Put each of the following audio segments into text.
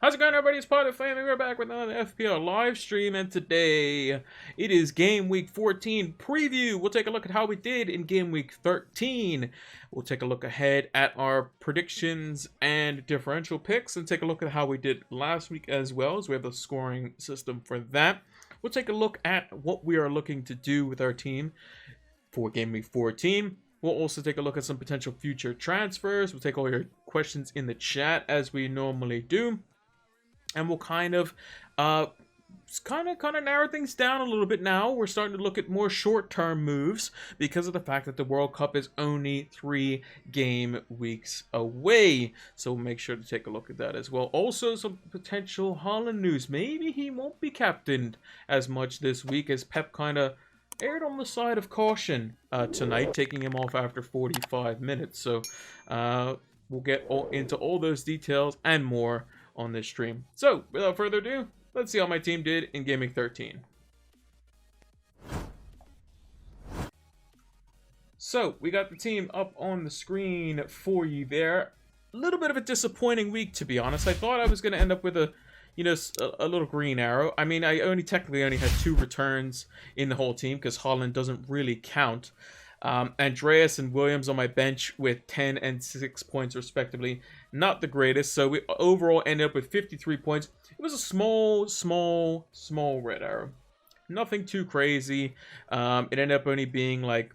How's it going, everybody? It's Pod of Family. We're back with another FPL live stream, and today it is Game Week 14 preview. We'll take a look at how we did in Game Week 13. We'll take a look ahead at our predictions and differential picks, and take a look at how we did last week as well, as we have the scoring system for that. We'll take a look at what we are looking to do with our team for Game Week 14. We'll also take a look at some potential future transfers. We'll take all your questions in the chat as we normally do. And we'll kind of narrow things down a little bit now. We're starting to look at more short-term moves because of the fact that the World Cup is only 3 game weeks away. So we'll make sure to take a look at that as well. Also, some potential Haaland news. Maybe he won't be captained as much this week, as Pep kind of aired on the side of caution tonight, taking him off after 45 minutes. So we'll get into all those details and more on this stream. So without further ado, let's see how my team did in Game Week 13. So we got the team up on the screen for you there. A little bit of a disappointing week, to be honest. I thought I was going to end up with a little green arrow. I mean, I technically only had 2 returns in the whole team because Haaland doesn't really count. Andreas and Williams on my bench with 10 and 6 points respectively. Not the greatest. So we overall ended up with 53 points. It was a small red arrow. Nothing too crazy. It ended up only being like,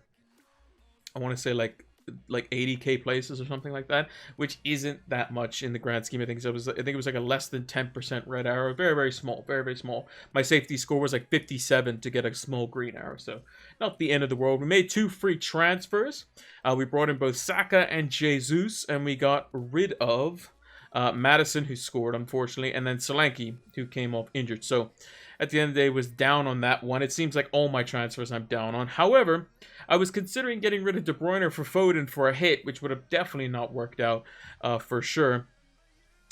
I want to say like 80k places or something like that, which isn't that much in the grand scheme of things. I think it was like a less than 10% red arrow. Very small, very small. My safety score was like 57 to get a small green arrow, so not the end of the world. We made 2 free transfers. We brought in both Saka and Jesus, and we got rid of Madison, who scored unfortunately, and then Solanke, who came off injured. So at the end of the day, was down on that one. It seems like all my transfers I'm down on. However, I was considering getting rid of De Bruyne for Foden for a hit, which would have definitely not worked out for sure.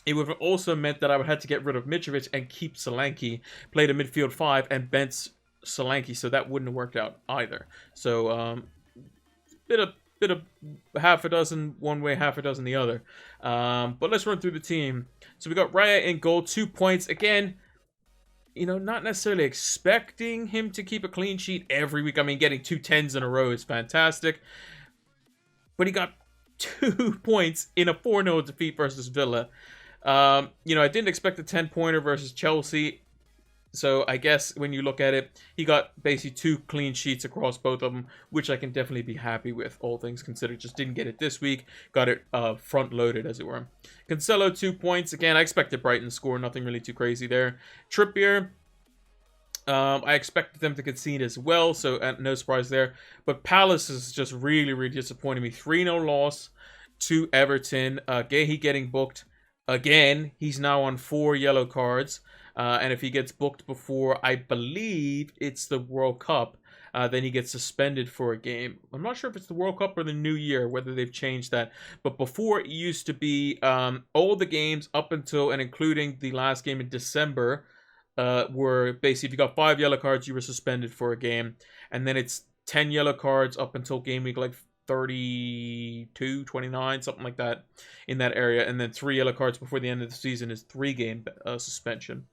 It would have also meant that I would have to get rid of Mitrovic and keep Solanke, played a midfield 5, and bench Solanke, so that wouldn't have worked out either. So, bit of half a dozen one way, half a dozen the other. But let's run through the team. So we got Raya in goal, 2 points. Again, you know, not necessarily expecting him to keep a clean sheet every week. I mean, getting 2 10s in a row is fantastic. But he got 2 points in a 4-0 defeat versus Villa. I didn't expect a 10-pointer versus Chelsea. So I guess when you look at it, he got basically 2 clean sheets across both of them, which I can definitely be happy with, all things considered. Just didn't get it this week. Got it front-loaded, as it were. Cancelo, 2 points. Again, I expected Brighton to score. Nothing really too crazy there. Trippier, I expected them to concede as well, so no surprise there. But Palace is just really disappointing me. 3-0 loss to Everton. Gehi getting booked again. He's now on 4 yellow cards. And if he gets booked before, I believe it's the World Cup, then he gets suspended for a game. I'm not sure if it's the World Cup or the New Year, whether they've changed that. But before, it used to be all the games up until and including the last game in December were basically, if you got 5 yellow cards, you were suspended for a game. And then it's 10 yellow cards up until game week like 32, 29, something like that in that area. And then 3 yellow cards before the end of the season is 3-game suspension.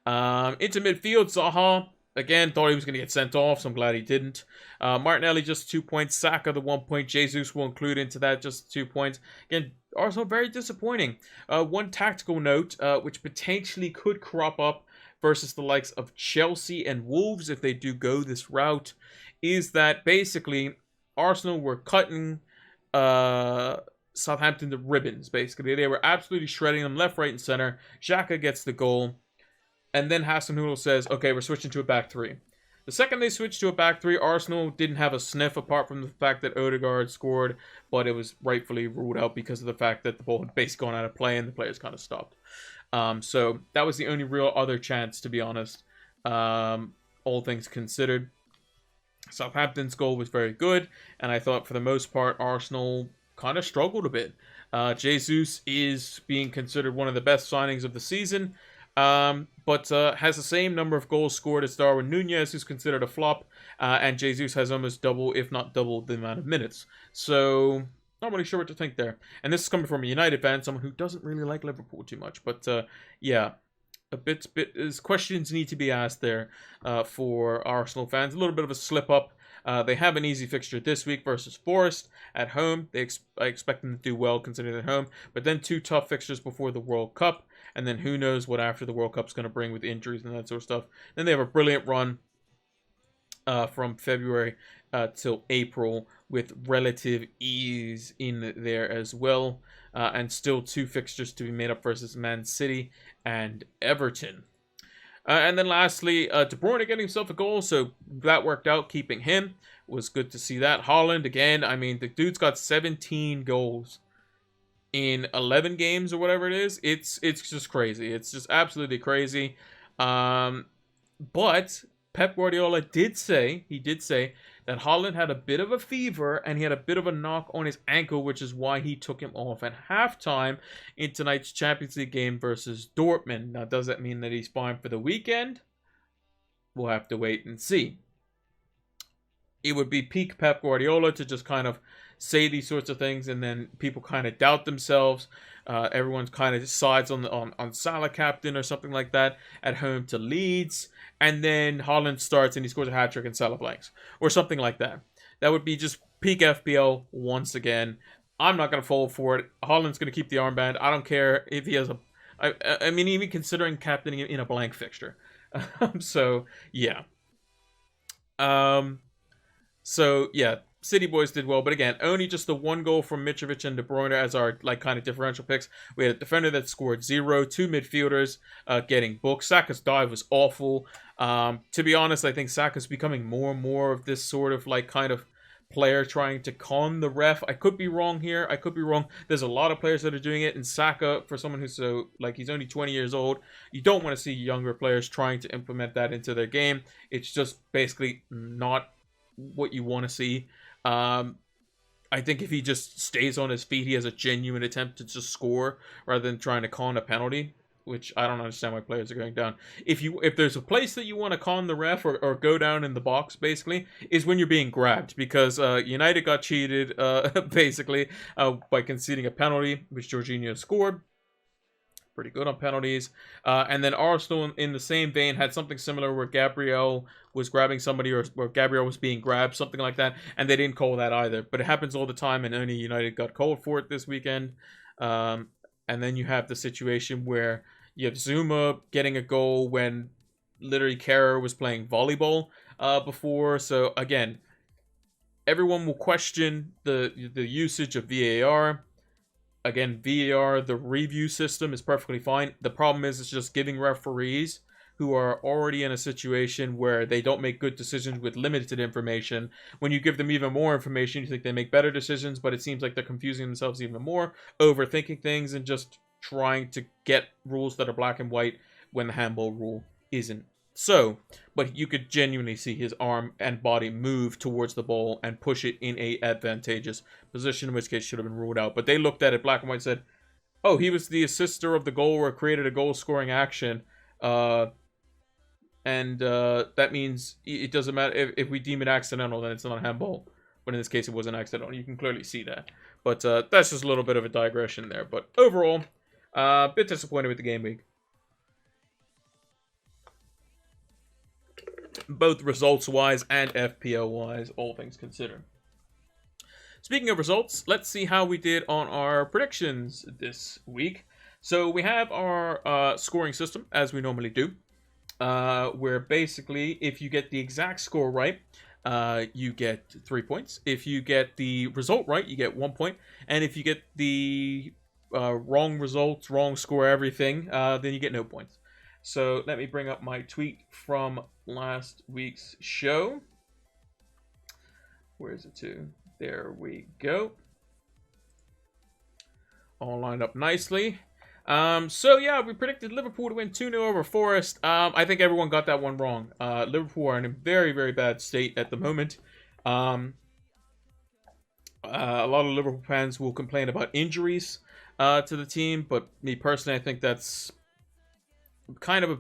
Into midfield, Zaha, again, thought he was going to get sent off, so I'm glad he didn't. Martinelli, just 2 points. Saka, the 1 point. Jesus will include into that, just 2 points. Again, Arsenal, very disappointing. One tactical note, which potentially could crop up versus the likes of Chelsea and Wolves, if they do go this route, is that basically Arsenal were cutting Southampton to ribbons, basically. They were absolutely shredding them left, right, and center. Xhaka gets the goal. And then Hasenhüttl says, okay, we're switching to a back 3. The second they switched to a back 3, Arsenal didn't have a sniff apart from the fact that Odegaard scored, but it was rightfully ruled out because of the fact that the ball had basically gone out of play and the players kind of stopped. So that was the only real other chance, to be honest, all things considered. Southampton's goal was very good, and I thought for the most part Arsenal kind of struggled a bit. Jesus is being considered one of the best signings of the season. But has the same number of goals scored as Darwin Núñez, who's considered a flop, and Jesus has almost double, if not double, the amount of minutes. So not really sure what to think there. And this is coming from a United fan, someone who doesn't really like Liverpool too much. But yeah, a bit questions need to be asked there for Arsenal fans. A little bit of a slip up. They have an easy fixture this week versus Forest at home. I expect them to do well considering they're at home. But then 2 tough fixtures before the World Cup. And then who knows what after the World Cup's going to bring with injuries and that sort of stuff. Then they have a brilliant run from February till April with relative ease in there as well. And still 2 fixtures to be made up versus Man City and Everton. And then lastly, De Bruyne getting himself a goal, so that worked out, keeping him. Was good to see that. Haaland, again, I mean, the dude's got 17 goals in 11 games or whatever it is. It's just crazy. It's just absolutely crazy. But Pep Guardiola did say that Haaland had a bit of a fever and he had a bit of a knock on his ankle, which is why he took him off at halftime in tonight's Champions League game versus Dortmund. Now, does that mean that he's fine for the weekend? We'll have to wait and see. It would be peak Pep Guardiola to just kind of say these sorts of things and then people kind of doubt themselves. Everyone's kind of decides on Salah captain or something like that at home to Leeds. And then Haaland starts and he scores a hat-trick and Salah blanks. Or something like that. That would be just peak FPL once again. I'm not going to fall for it. Haaland's going to keep the armband. I don't care if he has a... I mean, even considering captaining him in a blank fixture. So, yeah. So, yeah. City boys did well, but again, only just the 1 goal from Mitrovic and De Bruyne as our kind of differential picks. We had a defender that scored 0, 2 midfielders getting booked. Saka's dive was awful. To be honest, I think Saka's becoming more and more of this sort of kind of player trying to con the ref. I could be wrong here. I could be wrong. There's a lot of players that are doing it, and Saka, for someone who's he's only 20 years old, you don't want to see younger players trying to implement that into their game. It's just basically not what you want to see. I think if he just stays on his feet, he has a genuine attempt to just score rather than trying to con a penalty, which I don't understand why players are going down. If there's a place that you want to con the ref or go down in the box, basically, is when you're being grabbed, because United got cheated, basically, by conceding a penalty, which Jorginho scored. Pretty good on penalties. And then Arsenal, in the same vein, had something similar where Gabriel was grabbing somebody or where Gabriel was being grabbed, something like that, and they didn't call that either. But it happens all the time, and only United got called for it this weekend. And then you have the situation where you have Zuma getting a goal when literally Kerr was playing volleyball before. So again, everyone will question the usage of VAR. Again, VAR, the review system is perfectly fine. The problem is it's just giving referees who are already in a situation where they don't make good decisions with limited information. When you give them even more information, you think they make better decisions, but it seems like they're confusing themselves even more, overthinking things, and just trying to get rules that are black and white when the handball rule isn't. So, but you could genuinely see his arm and body move towards the ball and push it in a advantageous position, in which case should have been ruled out. But they looked at it black and white and said, oh, he was the assister of the goal or created a goal-scoring action. And that means it doesn't matter. If we deem it accidental, then it's not a handball. But in this case, it wasn't accidental. You can clearly see that. But that's just a little bit of a digression there. But overall, a bit disappointed with the game week. Both results-wise and FPL-wise, all things considered. Speaking of results, let's see how we did on our predictions this week. So we have our scoring system, as we normally do, where basically, if you get the exact score right, you get 3 points. If you get the result right, you get 1 point. And if you get the wrong results, wrong score, everything, then you get no points. So let me bring up my tweet from last week's show. Where is it to? There we go. All lined up nicely. So yeah, we predicted Liverpool to win 2-0 over Forest. I think everyone got that one wrong. Liverpool are in a very, very bad state at the moment. A lot of Liverpool fans will complain about injuries to the team, but me personally, I think that's kind of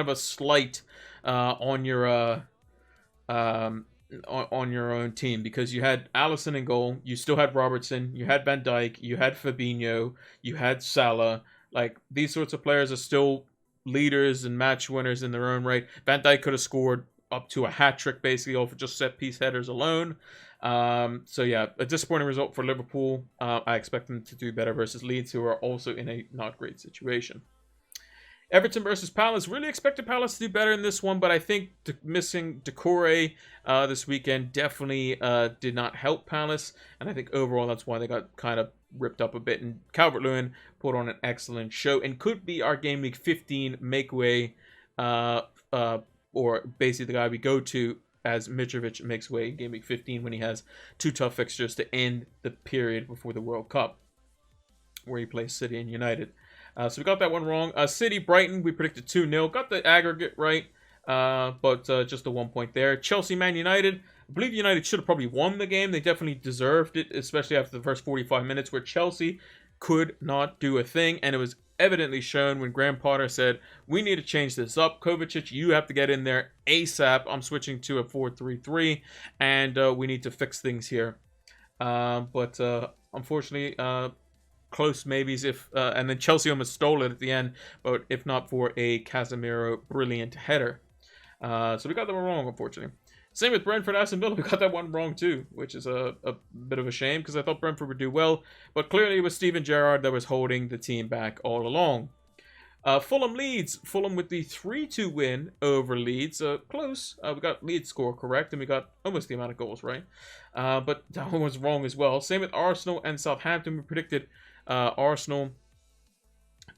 a slight on your on your own team, because you had Allison in goal, you still had Robertson, you had Van Dijk, you had Fabinho, you had Salah. Like, these sorts of players are still leaders and match winners in their own right. Van Dijk could have scored up to a hat trick basically off of just set piece headers alone. So yeah, a disappointing result for Liverpool. I expect them to do better versus Leeds, who are also in a not great situation. Everton versus Palace. Really expected Palace to do better in this one, but I think missing Decore this weekend definitely did not help Palace, and I think overall that's why they got kind of ripped up a bit. And Calvert-Lewin put on an excellent show and could be our Game Week 15 makeway, or basically the guy we go to as Mitrovic makes way in Game Week 15 when he has 2 tough fixtures to end the period before the World Cup, where he plays City and United. So we got that one wrong. City, Brighton, we predicted 2-0. Got the aggregate right, but just the 1 point there. Chelsea, Man United. I believe United should have probably won the game. They definitely deserved it, especially after the first 45 minutes, where Chelsea could not do a thing. And it was evidently shown when Graham Potter said, we need to change this up. Kovacic, you have to get in there ASAP. I'm switching to a 4-3-3, and we need to fix things here. But unfortunately, close maybes, if and then Chelsea almost stole it at the end, but if not for a Casemiro brilliant header. So we got that one wrong, unfortunately. Same with Brentford, Aston Villa. We got that one wrong too, which is a bit of a shame, because I thought Brentford would do well, but clearly it was Steven Gerrard that was holding the team back all along. Fulham Leeds. Fulham with the 3-2 win over Leeds. Close. We got Leeds score correct, and we got almost the amount of goals right. But that one was wrong as well. Same with Arsenal and Southampton. We predicted Arsenal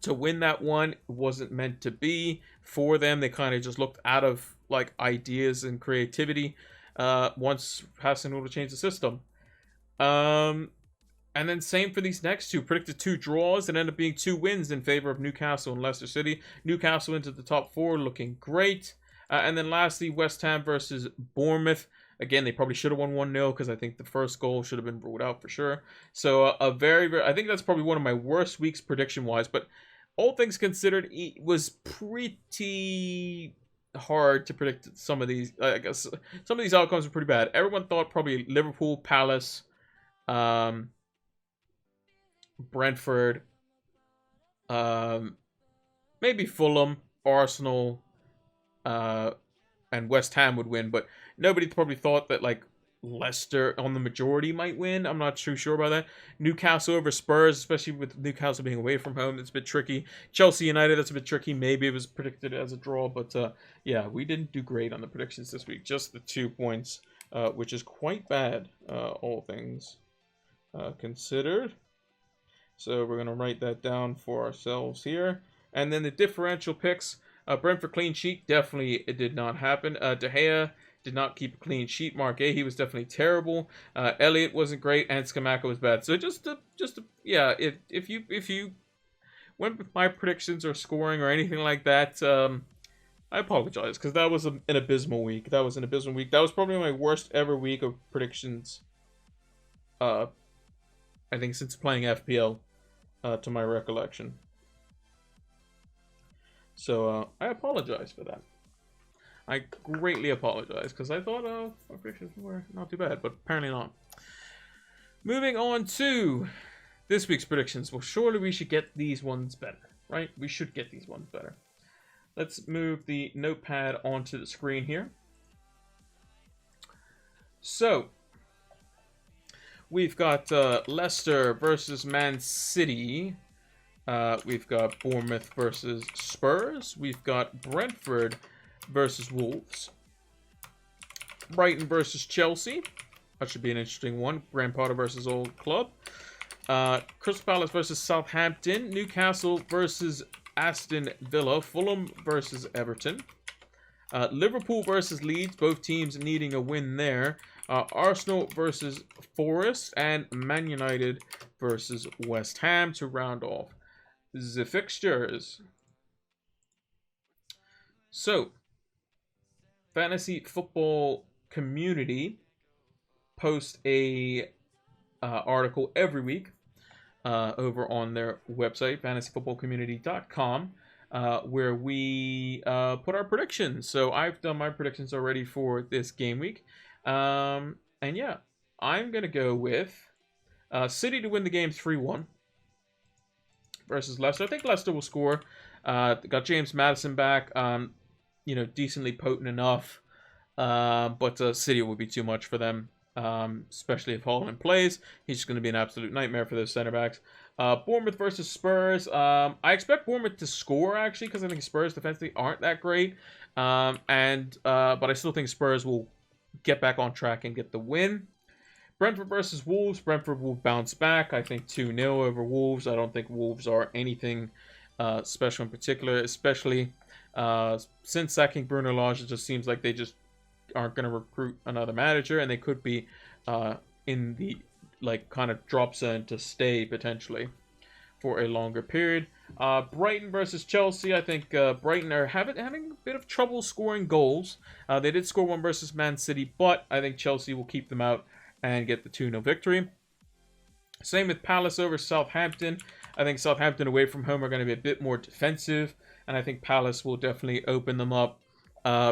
to win that one. It wasn't meant to be for them. They kind of just looked out of like ideas and creativity once Hasenhüttl changed the system. And then same for these next two. Predicted 2 draws and ended up being 2 wins in favor of Newcastle and Leicester City. Newcastle into the top 4, looking great. And then lastly, West Ham versus Bournemouth. Again, they probably should have won 1-0, because I think the first goal should have been ruled out for sure. So a very, I think that's probably one of my worst weeks prediction-wise. But all things considered, it was pretty hard to predict some of these. I guess some of these outcomes were pretty bad. Everyone thought probably Liverpool, Palace, Brentford, maybe Fulham, Arsenal, and West Ham would win, but nobody probably thought that like Leicester on the majority might win. I'm not too sure about that. Newcastle over Spurs, especially with Newcastle being away from home, it's a bit tricky. Chelsea United, that's a bit tricky. Maybe it was predicted as a draw, but yeah, we didn't do great on the predictions this week. Just the 2 points, which is quite bad, all things considered. So we're going to write that down for ourselves here. And then the differential picks. Brentford clean sheet, definitely it did not happen. De Gea did not keep a clean sheet. Mark he was definitely terrible. Elliott wasn't great, and Scamacca was bad. So yeah, if you went with my predictions or scoring or anything like that, I apologize, because that was an abysmal week. That was probably my worst ever week of predictions. I think since playing FPL, to my recollection. So I apologize for that. I greatly apologize, because I thought my predictions were not too bad, but apparently not. Moving on to this week's predictions. Well, surely we should get these ones better, right? We should get these ones better. Let's move the notepad onto the screen here. So, we've got Leicester versus Man City. We've got Bournemouth versus Spurs. We've got Brentford versus Wolves. Brighton versus Chelsea. That should be an interesting one. Graham Potter versus Old Club. Crystal Palace versus Southampton. Newcastle versus Aston Villa. Fulham versus Everton. Liverpool versus Leeds. Both teams needing a win there. Arsenal versus Forest. And Man United versus West Ham to round off the fixtures. So, fantasy football community post a article every week over on their website, fantasyfootballcommunity.com, where we put our predictions. So I've done my predictions already for this game week. And yeah, I'm going to go with City to win the game 3-1 versus Leicester. I think Leicester will score. Got James Maddison back. Decently potent enough. But City will be too much for them, especially if Haaland plays. He's just going to be an absolute nightmare for those center backs. Bournemouth versus Spurs. I expect Bournemouth to score, actually, because I think Spurs defensively aren't that great. But I still think Spurs will get back on track and get the win. Brentford versus Wolves. Brentford will bounce back. I think 2-0 over Wolves. I don't think Wolves are anything special in particular, especially since sacking Bruno Lage. It just seems like they just aren't going to recruit another manager, and they could be in the kind of drop zone to stay potentially for a longer period. Brighton versus Chelsea. I think Brighton are having a bit of trouble scoring goals. They did score one versus Man City, but I think Chelsea will keep them out and get the 2-0 victory. Same with Palace over Southampton. I think Southampton away from home are going to be a bit more defensive, and I think Palace will definitely open them up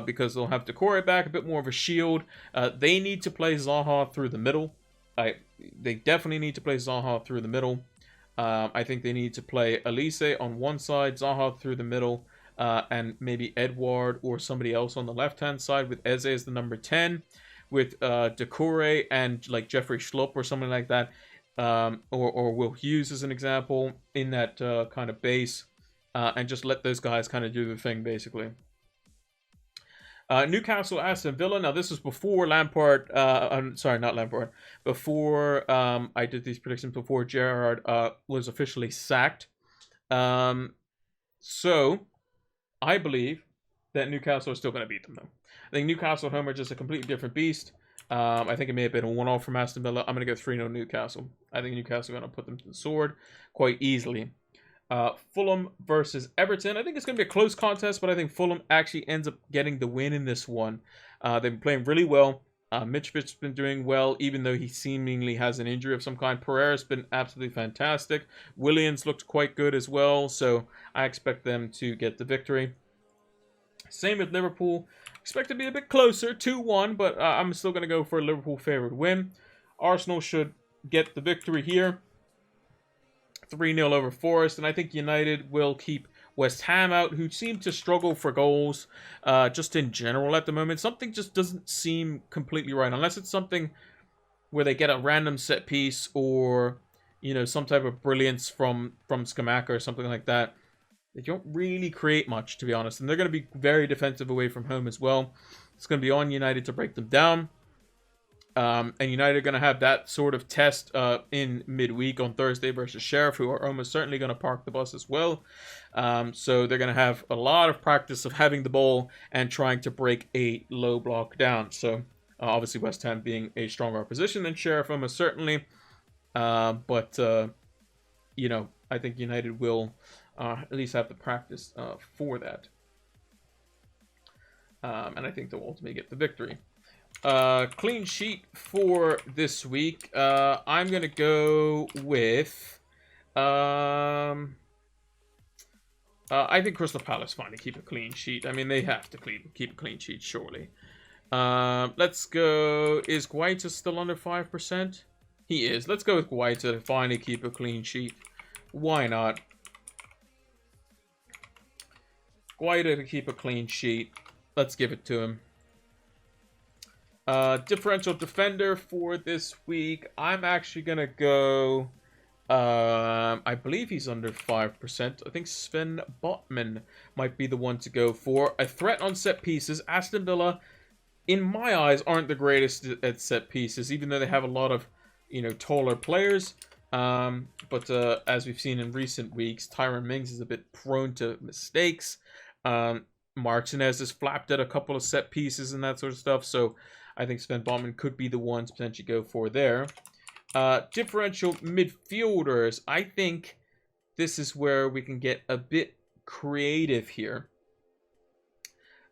because they'll have Decore back, a bit more of a shield. They need to play Zaha through the middle. They definitely need to play Zaha through the middle. I think they need to play Elise on one side, Zaha through the middle, and maybe Edouard or somebody else on the left-hand side with Eze as the number 10, with Decore and like Jeffrey Schlupp or something like that, or Will Hughes as an example in that kind of base, and just let those guys kind of do the thing, basically. Newcastle, Aston Villa. Now, this was before Lampard. Sorry, not Lampard. Before I did these predictions, before Gerrard was officially sacked. So, I believe that Newcastle is still going to beat them, though. I think Newcastle at home are just a completely different beast. I think it may have been a one-off from Aston Villa. I'm going to go 3-0 Newcastle. I think Newcastle are going to put them to the sword quite easily. Fulham versus Everton. I think it's going to be a close contest, but I think Fulham actually ends up getting the win in this one. They've been playing really well. Mitrovic's been doing well, even though he seemingly has an injury of some kind. Pereira's been absolutely fantastic. Williams looked quite good as well, so I expect them to get the victory. Same with Liverpool. Expect to be a bit closer, 2-1, but I'm still going to go for a Liverpool favored win. Arsenal should get the victory here. 3-0 over Forest, and I think United will keep West Ham out, who seem to struggle for goals just in general at the moment. Something just doesn't seem completely right, unless it's something where they get a random set piece or, some type of brilliance from Scamacca or something like that. They don't really create much, to be honest, and they're going to be very defensive away from home as well. It's going to be on United to break them down. And United are going to have that sort of test in midweek on Thursday versus Sheriff, who are almost certainly going to park the bus as well. So they're going to have a lot of practice of having the ball and trying to break a low block down. So obviously West Ham being a stronger opposition than Sheriff, almost certainly. But I think United will at least have the practice for that. And I think they'll ultimately get the victory. Clean sheet for this week. I'm gonna go with I think Crystal Palace finally keep a clean sheet. I mean, they have to keep a clean sheet, surely. Let's go. Is Guaita still under 5%? He is. Let's go with Guaita to finally keep a clean sheet. Why not? Guaita to keep a clean sheet. Let's give it to him. Differential defender for this week. I'm actually going to go... I believe he's under 5%. I think Sven Botman might be the one to go for. A threat on set pieces. Aston Villa, in my eyes, aren't the greatest at set pieces, even though they have a lot of, taller players. But as we've seen in recent weeks, Tyrone Mings is a bit prone to mistakes. Martinez has flapped at a couple of set pieces and that sort of stuff. So I think Sven Botman could be the one to potentially go for there. Differential midfielders. I think this is where we can get a bit creative here.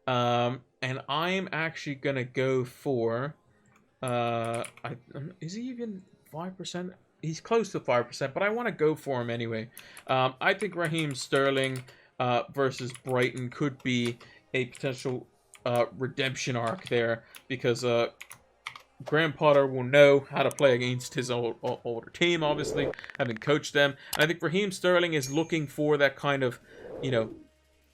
And I'm actually going to go for... is he even 5%? He's close to 5%, but I want to go for him anyway. I think Raheem Sterling versus Brighton could be a potential redemption arc there, because Graham Potter will know how to play against his older team, obviously, having coached them. And I think Raheem Sterling is looking for that kind of, you know,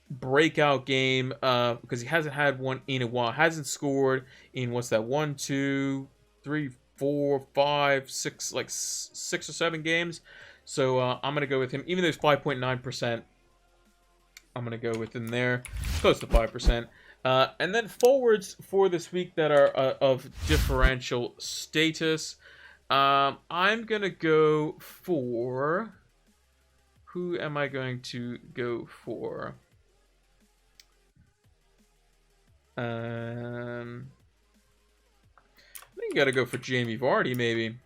breakout game because he hasn't had one in a while. Hasn't scored in, what's that, 1, 2, 3, 4, 5, 6, like 6 or 7 games. So I'm going to go with him. Even though it's 5.9%, I'm going to go with him there. Close to 5%. And then forwards for this week that are of differential status. I'm going to go for... Who am I going to go for? I think you got to go for Jamie Vardy, maybe.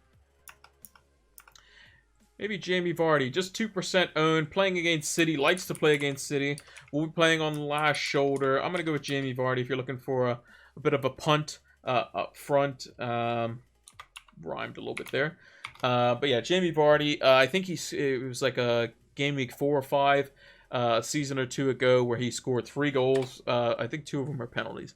Maybe Jamie Vardy, just 2% owned, playing against City, likes to play against City. We'll be playing on the last shoulder. I'm going to go with Jamie Vardy if you're looking for a bit of a punt up front. Rhymed a little bit there. But yeah, Jamie Vardy, I think it was like a game week 4 or 5, a season or 2 ago where he scored 3 goals. I think 2 of them are penalties.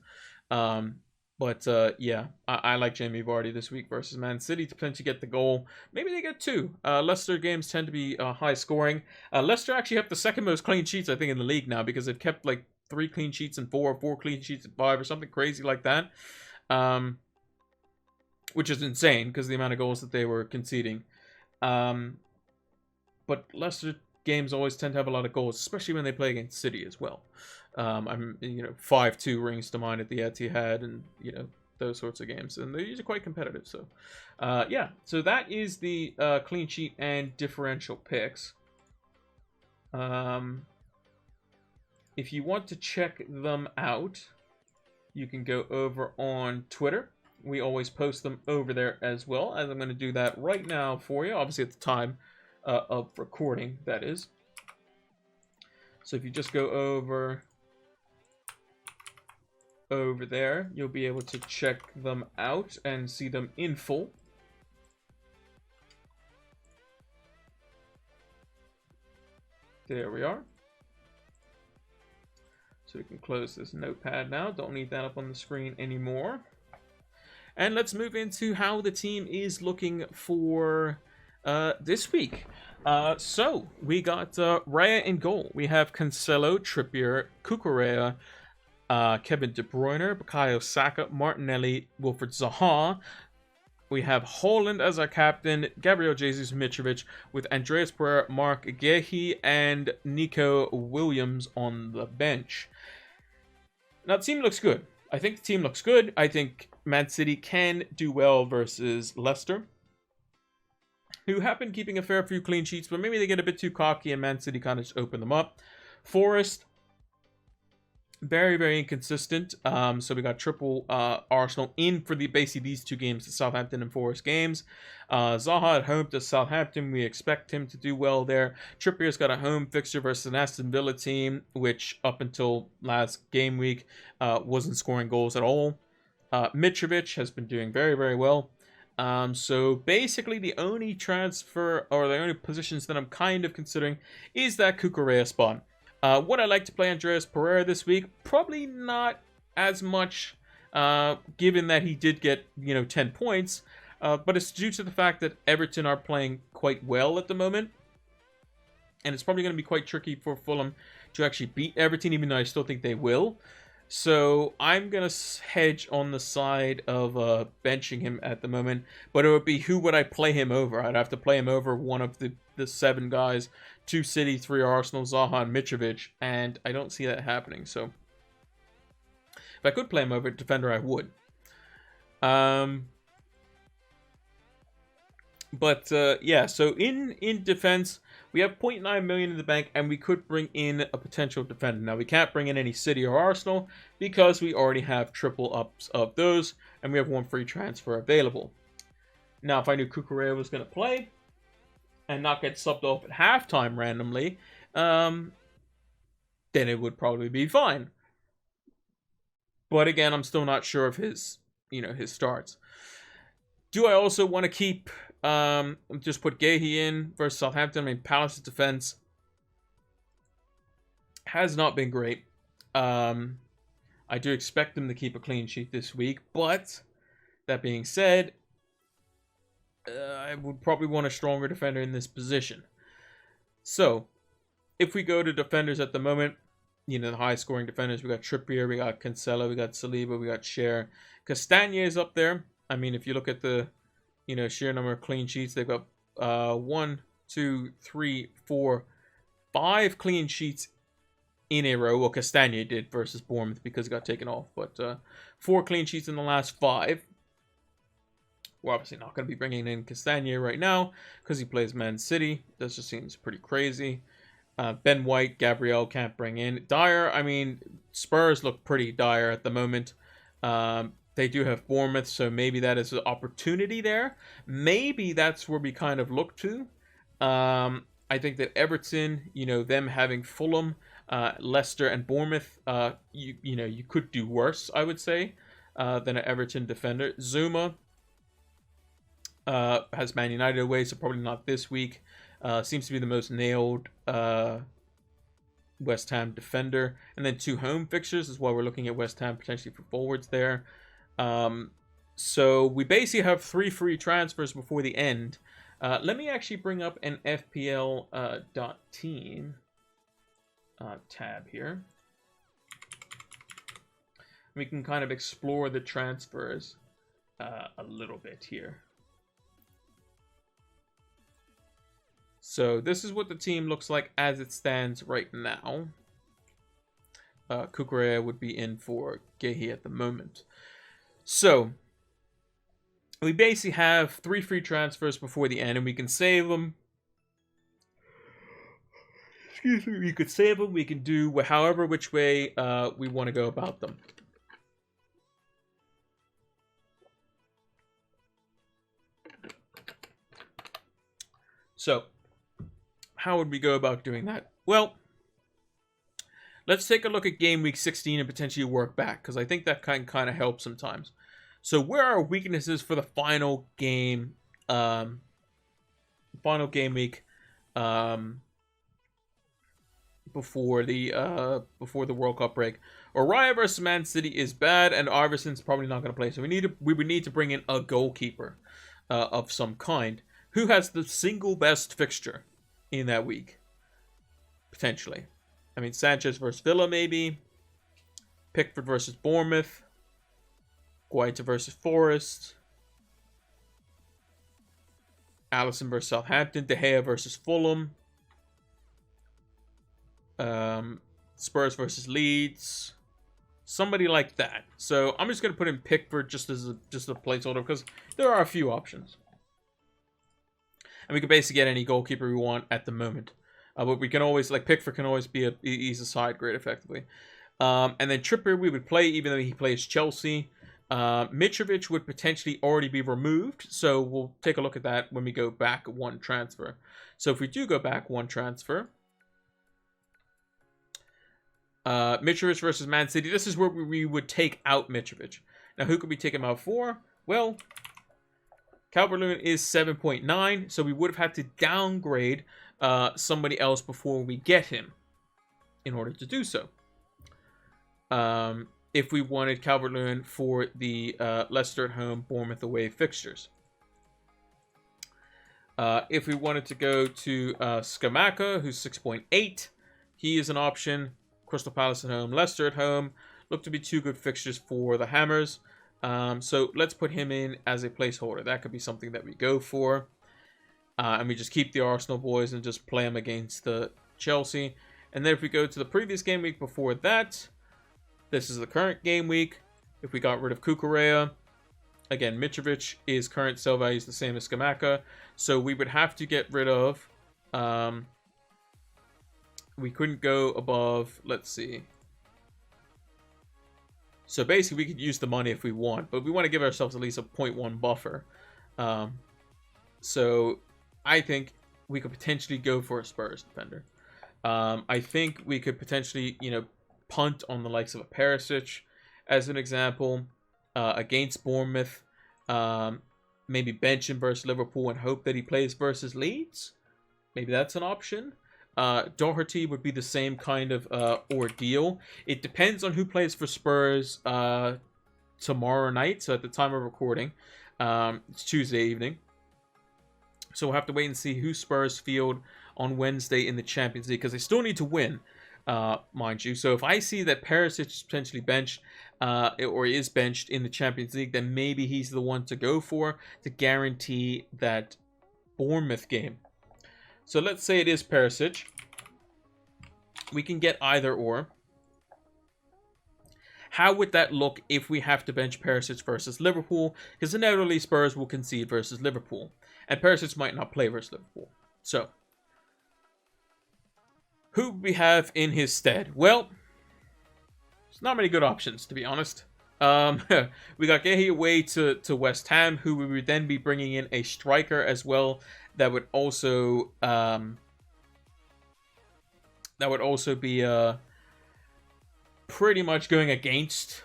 But yeah, I like Jamie Vardy this week versus Man City to potentially get the goal. Maybe they get 2. Leicester games tend to be high scoring. Leicester actually have the second most clean sheets, I think, in the league now because they've kept like 3 clean sheets and 4 clean sheets and 5 or something crazy like that. Which is insane because the amount of goals that they were conceding. But Leicester games always tend to have a lot of goals, especially when they play against City as well. 5-2 rings to mind at the Etihad, and those sorts of games, and they're usually quite competitive. So, yeah. So that is the clean sheet and differential picks. If you want to check them out, you can go over on Twitter. We always post them over there as well, as I'm going to do that right now for you. Obviously, at the time of recording, that is. So if you just go over there, you'll be able to check them out and see them in full. There we are. So we can close this notepad now. Don't need that up on the screen anymore. And let's move into how the team is looking for this week. So we got Raya in goal. We have Cancelo, Trippier, Cucurella, Kevin De Bruyne, Bukayo Saka, Martinelli, Wilfried Zaha. We have Haaland as our captain, Gabriel Jesus, Mitrovic, with Andreas Pereira, Mark Guehi, and Nico Williams on the bench. Now the team looks good. I think the team looks good. I think Man City can do well versus Leicester, who have been keeping a fair few clean sheets, but maybe they get a bit too cocky and Man City kind of just open them up. Forest, very, very inconsistent. So we got triple Arsenal in for basically these 2 games, the Southampton and Forest games. Zaha at home to Southampton. We expect him to do well there. Trippier's got a home fixture versus an Aston Villa team, which up until last game week wasn't scoring goals at all. Mitrovic has been doing very, very well. So basically the only transfer or the only positions that I'm kind of considering is that Cucurella spot. Would I like to play Andreas Pereira this week? Probably not as much, given that he did get 10 points. But it's due to the fact that Everton are playing quite well at the moment, and it's probably going to be quite tricky for Fulham to actually beat Everton, even though I still think they will. So I'm going to hedge on the side of benching him at the moment. But it would be, who would I play him over? I'd have to play him over one of the 7 guys. 2 City, 3 Arsenal, Zaha, and Mitrovic. And I don't see that happening. So if I could play him over a defender, I would. Yeah, so in defense, we have 0.9 million in the bank, and we could bring in a potential defender. Now, we can't bring in any City or Arsenal because we already have triple ups of those, and we have 1 free transfer available. Now, if I knew Cucurella was going to play and not get subbed off at halftime randomly, then it would probably be fine. But again, I'm still not sure of his starts. Do I also want to keep just put Guehi in versus Southampton? I mean, Palace's defense has not been great. I do expect them to keep a clean sheet this week, but That being said, I would probably want a stronger defender in this position. So, if we go to defenders at the moment, you know, the high-scoring defenders, we got Trippier, we got Cancelo, we got Saliba, we got Cher. Castagne is up there. I mean, if you look at the, you know, sheer number of clean sheets, they've got 1, 2, 3, 4, 5 clean sheets in a row. Well, Castagne did versus Bournemouth because he got taken off. But 4 clean sheets in the last 5. We're obviously not going to be bringing in Castagne right now because he plays Man City. That just seems pretty crazy. Ben White, Gabriel can't bring in. Dyer, I mean, Spurs look pretty dire at the moment. They do have Bournemouth, so maybe that is an opportunity there. Maybe that's where we kind of look to. I think that Everton, you know, them having Fulham, Leicester, and Bournemouth, you could do worse, I would say, than an Everton defender. Zuma has Man United away, so probably not this week. Seems to be the most nailed West Ham defender. And then 2 home fixtures is why we're looking at West Ham potentially for forwards there. So we basically have 3 free transfers before the end. Let me actually bring up an FPL.team tab here. We can kind of explore the transfers a little bit here. So this is what the team looks like as it stands right now. Cucurella would be in for Gehi at the moment. So we basically have 3 free transfers before the end, and we can save them. Excuse me. We could save them. We can do however which way we want to go about them. So how would we go about doing that? Well, let's take a look at game week 16 and potentially work back, because I think that kind of helps sometimes. So where are our weaknesses for the final game week before the World Cup break? Raya versus Man City is bad, and Arvison's probably not going to play. So we would need to bring in a goalkeeper of some kind. Who has the single best fixture in that week? Potentially. I mean, Sanchez versus Villa, maybe. Pickford versus Bournemouth. Guaita versus Forest. Alisson versus Southampton. De Gea versus Fulham. Spurs versus Leeds. Somebody like that. So I'm just going to put in Pickford just as a placeholder because there are a few options. And we can basically get any goalkeeper we want at the moment. But we can always, like, Pickford can always be he's a side grade, effectively. And then Trippier we would play, even though he plays Chelsea. Mitrovic would potentially already be removed. So we'll take a look at that when we go back 1 transfer. So if we do go back 1 transfer. Mitrovic versus Man City. This is where we would take out Mitrovic. Now, who could we take him out for? Well, Calvert-Lewin is 7.9, so we would have had to downgrade somebody else before we get him in order to do so. If we wanted Calvert-Lewin for the Leicester at home, Bournemouth away fixtures. If we wanted to go to Scamacca, who's 6.8, he is an option. Crystal Palace at home, Leicester at home. Look to be 2 good fixtures for the Hammers. So let's put him in as a placeholder. That could be something that we go for. And we just keep the Arsenal boys and just play them against the Chelsea. And then if we go to the previous game week before that, this is the current game week. If we got rid of Cucurella, again, Mitrovic is current sell value is the same as Scamacca. So we would have to get rid of... we couldn't go above, let's see. So basically, we could use the money if we want, but we want to give ourselves at least a 0.1 buffer. So I think we could potentially go for a Spurs defender. I think we could potentially, punt on the likes of a Perisic, as an example, against Bournemouth. Maybe bench him versus Liverpool and hope that he plays versus Leeds. Maybe that's an option. Doherty would be the same kind of ordeal. It depends on who plays for Spurs tomorrow night. So at the time of recording, it's Tuesday evening. So we'll have to wait and see who Spurs field on Wednesday in the Champions League, because they still need to win, mind you. So if I see that Perisic is potentially benched, or is benched in the Champions League, then maybe he's the one to go for to guarantee that Bournemouth game. So let's say it is Perisic. We can get either or. How would that look if we have to bench Perisic versus Liverpool? Because inevitably Spurs will concede versus Liverpool. And Perisic might not play versus Liverpool. So, who we have in his stead? Well, there's not many good options, to be honest. We got Gehi away to West Ham, who we would then be bringing in a striker as well. That would also be pretty much going against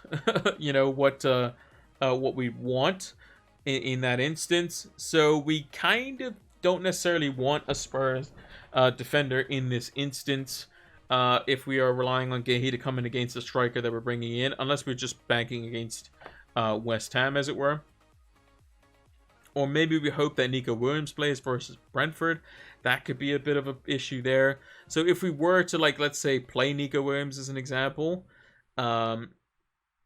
what we want in that instance. So we kind of don't necessarily want a Spurs defender in this instance, if we are relying on Gehi to come in against the striker that we're bringing in, unless we're just banking against West Ham, as it were. Or maybe we hope that Nico Williams plays versus Brentford. That could be a bit of an issue there. So if we were to, let's say, play Nico Williams as an example, or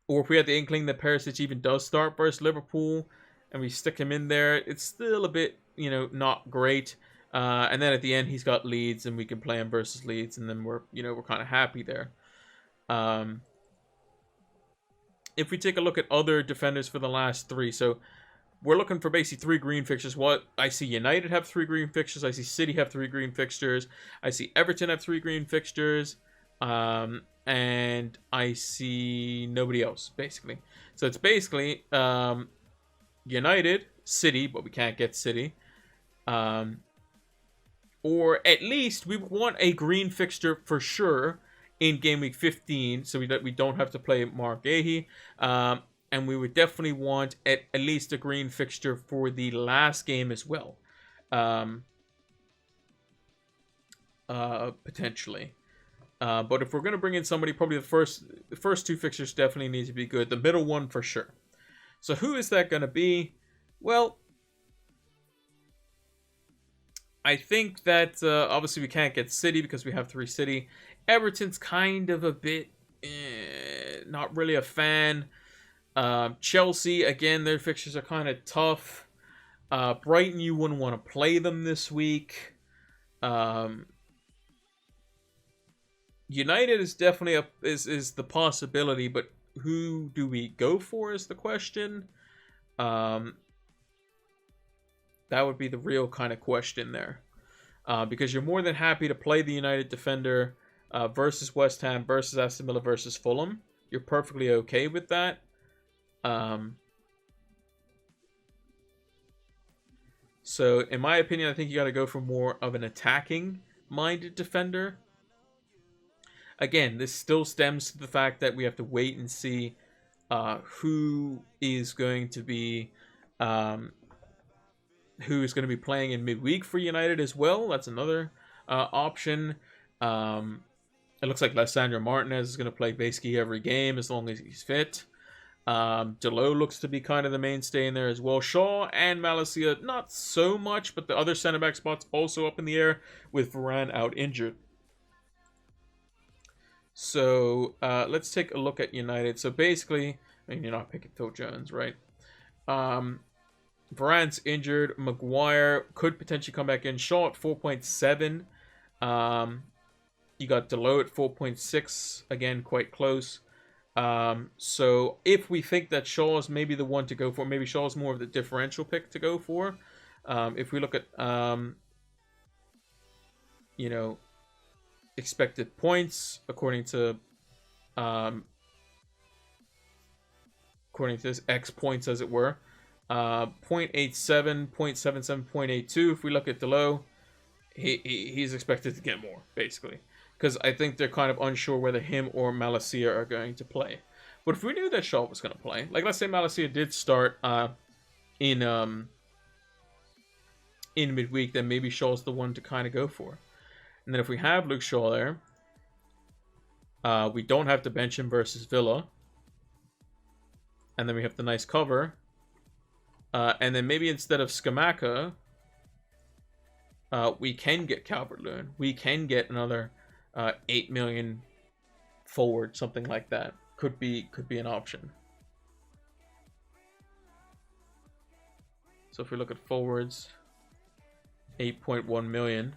if we had the inkling that Perisic even does start versus Liverpool, and we stick him in there, it's still a bit, not great. And then at the end, he's got Leeds, and we can play him versus Leeds, and then we're kind of happy there. If we take a look at other defenders for the last three, so we're looking for basically 3 green fixtures. What I see United have 3 green fixtures. I see City have 3 green fixtures. I see Everton have 3 green fixtures. And I see nobody else, basically. So it's basically United, City, but we can't get City. Or at least we want a green fixture for sure in Game Week 15, so that we don't have to play Mark Gehi. And we would definitely want at least a green fixture for the last game as well. Potentially. But if we're going to bring in somebody, probably the first 2 fixtures definitely need to be good. The middle one for sure. So who is that going to be? Well, I think that obviously we can't get City because we have 3 City. Everton's kind of a bit not really a fan. Chelsea, again, their fixtures are kind of tough. Brighton, you wouldn't want to play them this week. United is definitely is the possibility, but who do we go for is the question. That would be the real kind of question there. Because you're more than happy to play the United defender versus West Ham, versus Aston Villa, versus Fulham. You're perfectly okay with that. So, in my opinion, I think you got to go for more of an attacking-minded defender. Again, this still stems to the fact that we have to wait and see who is going to be playing in midweek for United as well. That's another option. It looks like Lissandro Martinez is going to play basically every game as long as he's fit. Delot looks to be kind of the mainstay in there as well. Shaw and Malacia, not so much, but the other center-back spots also up in the air with Varane out injured. So, let's take a look at United. So, basically, I mean, you're not picking Phil Jones, right? Varane's injured. Maguire could potentially come back in. Shaw at 4.7. You got Delot at 4.6. Again, quite close. So, if we think that Shaw's maybe the one to go for, maybe Shaw's more of the differential pick to go for. If we look at, expected points according to this X points, as it were, 0.87, 0.77, 0.82. If we look at Delot, he's expected to get more, basically, because I think they're kind of unsure whether him or Malacia are going to play. But if we knew that Shaw was going to play, like let's say Malacia did start in midweek, then maybe Shaw's the one to kind of go for. And then if we have Luke Shaw there, we don't have to bench him versus Villa. And then we have the nice cover. And then maybe instead of Skamaka, we can get Calvert-Lewin. We can get another 8 million forward, something like that. Could be an option. So if we look at forwards, 8.1 million.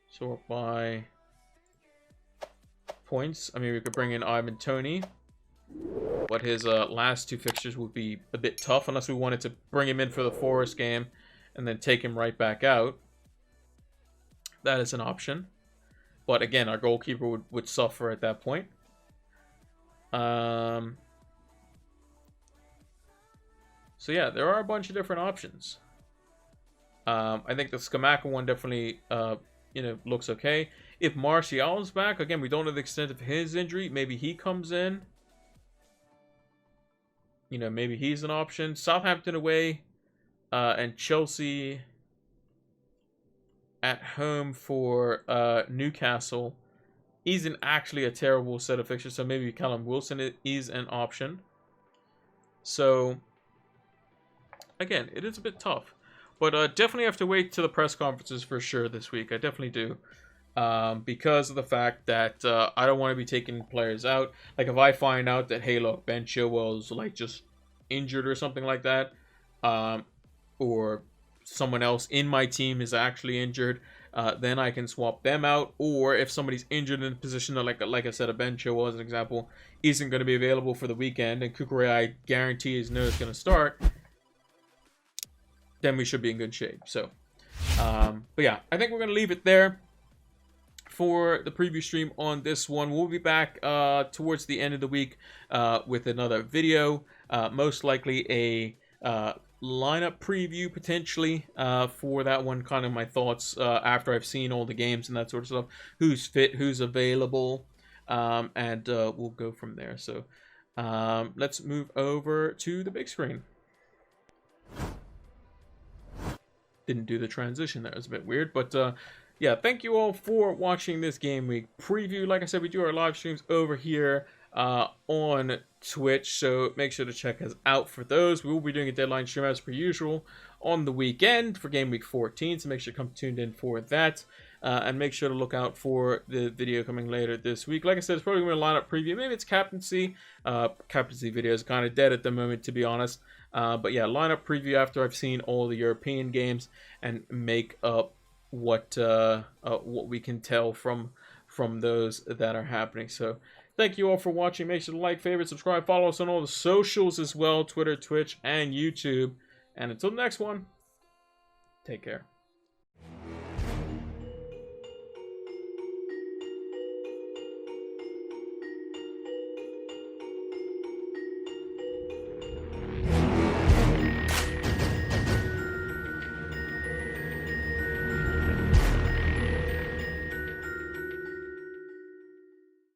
Sort by points. I mean, we could bring in Ivan Toney, but his last 2 fixtures would be a bit tough unless we wanted to bring him in for the Forest game and then take him right back out. That is an option. But again, our goalkeeper would suffer at that point. So yeah, there are a bunch of different options. I think the Skamaka one definitely looks okay. If Martial's back, again, we don't know the extent of his injury. Maybe he comes in. Maybe he's an option. Southampton away, and Chelsea at home for Newcastle isn't actually a terrible set of fixtures. So maybe Callum Wilson is an option. So again, it is a bit tough. But definitely have to wait to the press conferences for sure this week. I definitely do. Because of the fact that I don't want to be taking players out. Like if I find out that, hey, look, Ben Chilwell's like just injured or something like that. Or someone else in my team is actually injured. Then I can swap them out. Or if somebody's injured in a position that, like I said, a Ben Chilwell as an example, isn't going to be available for the weekend. And Kukurea, I guarantee is going to start. Then we should be in good shape. So, but yeah, I think we're going to leave it there for the preview stream on this one. We'll be back towards the end of the week with another video. Most likely a lineup preview potentially for that one. Kind of my thoughts after I've seen all the games and that sort of stuff. Who's fit, who's available, and we'll go from there. So let's move over to the big screen. Didn't do the transition there. It was a bit weird, but yeah, thank you all for watching this Game Week preview. Like I said, we do our live streams over here on Twitch, so make sure to check us out for those. We will be doing a deadline stream as per usual on the weekend for Game Week 14, so make sure to come tuned in for that. And make sure to look out for the video coming later this week. Like I said, it's probably going to be a lineup preview. Maybe it's captaincy. Captaincy video is kind of dead at the moment, to be honest. But yeah, lineup preview after I've seen all the European games and make up what we can tell from those that are happening. So thank you all for watching. Make sure to like, favorite, subscribe, follow us on all the socials as well, Twitter, Twitch, and YouTube. And until the next one, take care.